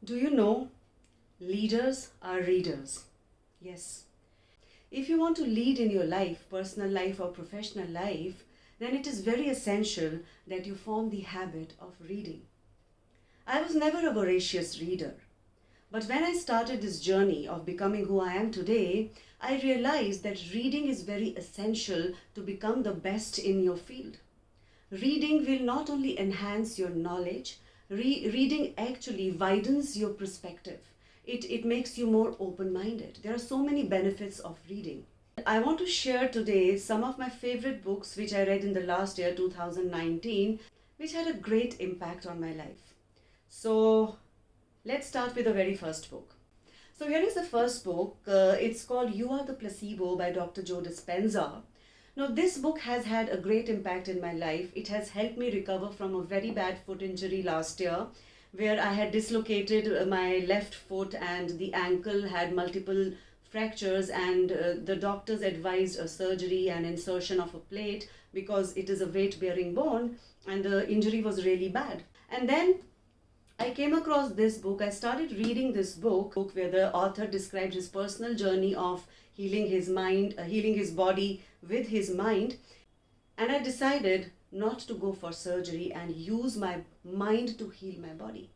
Do you know leaders are readers? Yes. If you want to lead in your life, personal life or professional life, then it is very essential that you form the habit of reading. I was never a voracious reader, but when I started this journey of becoming who I am today, I realized that reading is very essential to become the best in your field. Reading will not only enhance your knowledge, reading actually widens your perspective. It makes you more open-minded. There are so many benefits of reading. I want to share today some of my favorite books which I read in the last year, 2019, which had a great impact on my life. So let's start with the very first book. So here is the first book. It's called You Are the Placebo by Dr. Joe Dispenza. Now, this book has had a great impact in my life. It has helped me recover from a very bad foot injury last year, where I had dislocated my left foot and the ankle had multiple fractures, and the doctors advised a surgery and insertion of a plate because it is a weight-bearing bone and the injury was really bad. And then I came across this book. I started reading this book where the author described his personal journey of healing his mind, healing his body with his mind. And I decided not to go for surgery and use my mind to heal my body.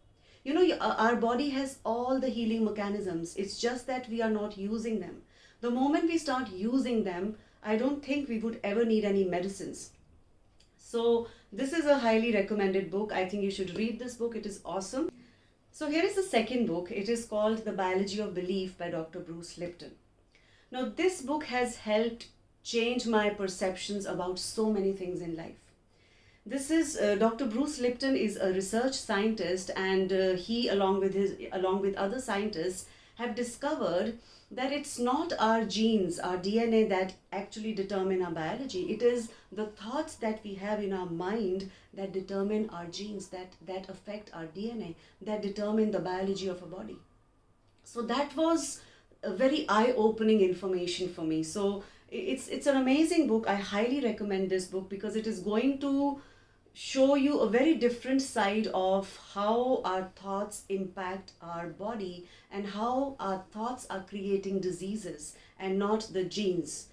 You know, our body has all the healing mechanisms. It's just that we are not using them. The moment we start using them, I don't think we would ever need any medicines. So this is a highly recommended book. I think you should read this book. It is awesome. So here is the second book. It is called The Biology of Belief by Dr. Bruce Lipton. Now, this book has helped change my perceptions about so many things in life. This is Dr. Bruce Lipton is a research scientist, and he, along with other scientists, have discovered that it's not our genes, our DNA, that actually determine our biology. It is the thoughts that we have in our mind that determine our genes, that affect our DNA, that determine the biology of a body. So that was a very eye-opening information for me. So it's an amazing book. I highly recommend this book because it is going to show you a very different side of how our thoughts impact our body and how our thoughts are creating diseases and not the genes.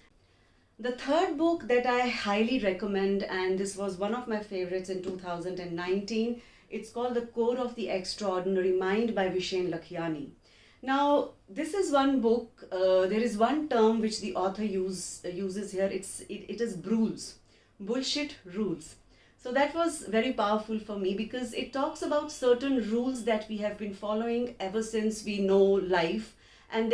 The third book that I highly recommend, and this was one of my favorites in 2019, it's called The Core of the Extraordinary Mind by Vishen Lakhiani. Now, this is one book, there is one term which the author uses here. It is brules, bullshit rules. So that was very powerful for me because it talks about certain rules that we have been following ever since we know life, and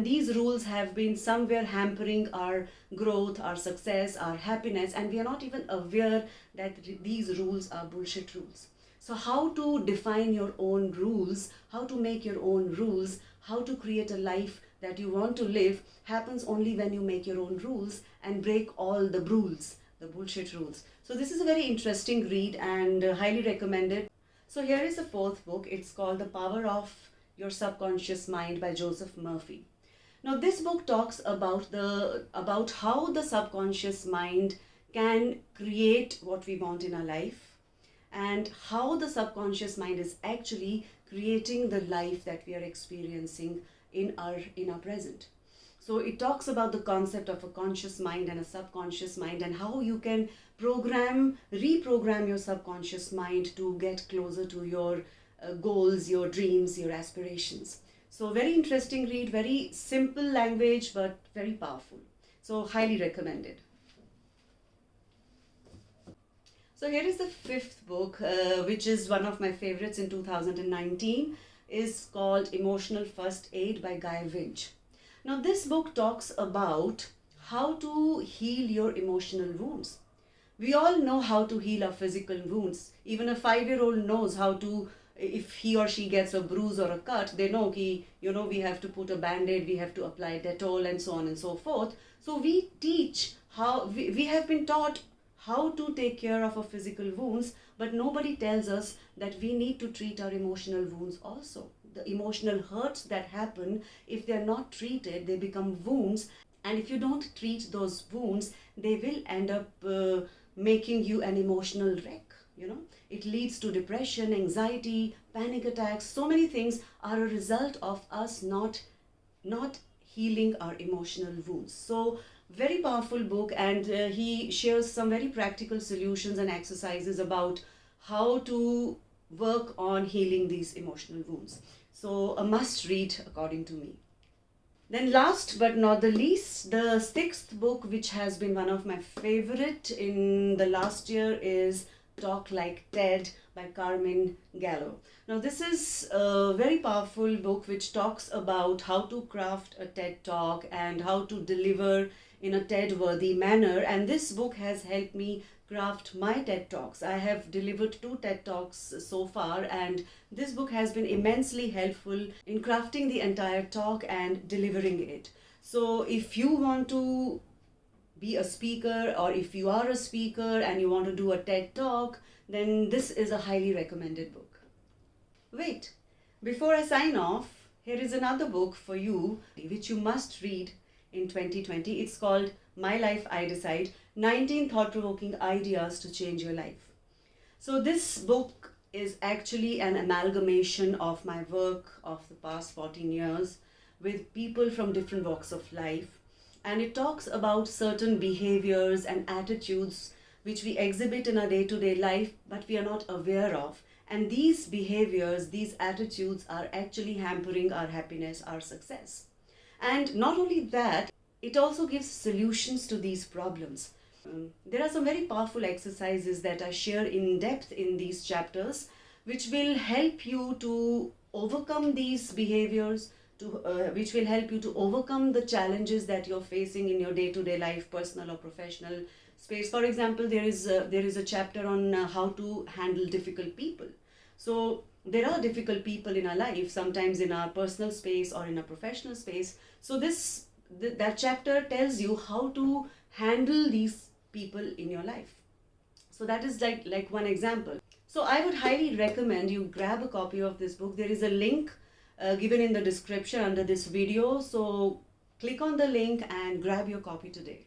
these rules have been somewhere hampering our growth, our success, our happiness, and we are not even aware that these rules are bullshit rules. So how to define your own rules, how to make your own rules, how to create a life that you want to live happens only when you make your own rules and break all the rules, the bullshit rules. So this is a very interesting read and highly recommended. So here is the fourth book. It's called The Power of Your Subconscious Mind by Joseph Murphy. Now this book talks about how the subconscious mind can create what we want in our life, and how the subconscious mind is actually creating the life that we are experiencing in our present. So it talks about the concept of a conscious mind and a subconscious mind, and how you can reprogram your subconscious mind to get closer to your goals, your dreams, your aspirations. So very interesting read, very simple language, but very powerful. So highly recommended. So here is the fifth book, which is one of my favorites in 2019, is called Emotional First Aid by Guy Winch. Now this book talks about how to heal your emotional wounds. We all know how to heal our physical wounds. Even a 5-year-old knows how to, if he or she gets a bruise or a cut, they know we have to put a band-aid, we have to apply Dettol and so on and so forth. So we teach how, we have been taught how to take care of our physical wounds, but nobody tells us that we need to treat our emotional wounds also. The emotional hurts that happen, if they're not treated, they become wounds, and if you don't treat those wounds, they will end up making you an emotional wreck. It leads to depression, anxiety, panic attacks. So many things are a result of us not healing our emotional wounds. So very powerful book, and he shares some very practical solutions and exercises about how to work on healing these emotional wounds. So a must read according to me. Then last but not the least, the sixth book, which has been one of my favorite in the last year, is Talk Like TED by Carmen Gallo. Now this is a very powerful book which talks about how to craft a TED Talk and how to deliver in a TED worthy manner, and this book has helped me craft my TED Talks. I have delivered 2 TED Talks so far, and this book has been immensely helpful in crafting the entire talk and delivering it. So if you want to be a speaker, or if you are a speaker and you want to do a TED Talk, then this is a highly recommended book. Wait, before I sign off, here is another book for you which you must read in 2020. It's called My Life I Decide, 19 thought-provoking ideas to change your life. So this book is actually an amalgamation of my work of the past 14 years with people from different walks of life, and it talks about certain behaviors and attitudes which we exhibit in our day-to-day life but we are not aware of, and these behaviors, these attitudes are actually hampering our happiness, our success. And not only that, it also gives solutions to these problems. There are some very powerful exercises that I share in depth in these chapters, which will help you to overcome these behaviors, which will help you to overcome the challenges that you're facing in your day-to-day life, personal or professional space. For example, there is a chapter on how to handle difficult people. So there are difficult people in our life, sometimes in our personal space or in a professional space. So that chapter tells you how to handle these people in your life. So that is like one example. So I would highly recommend you grab a copy of this book. There is a link given in the description under this video. So click on the link and grab your copy today.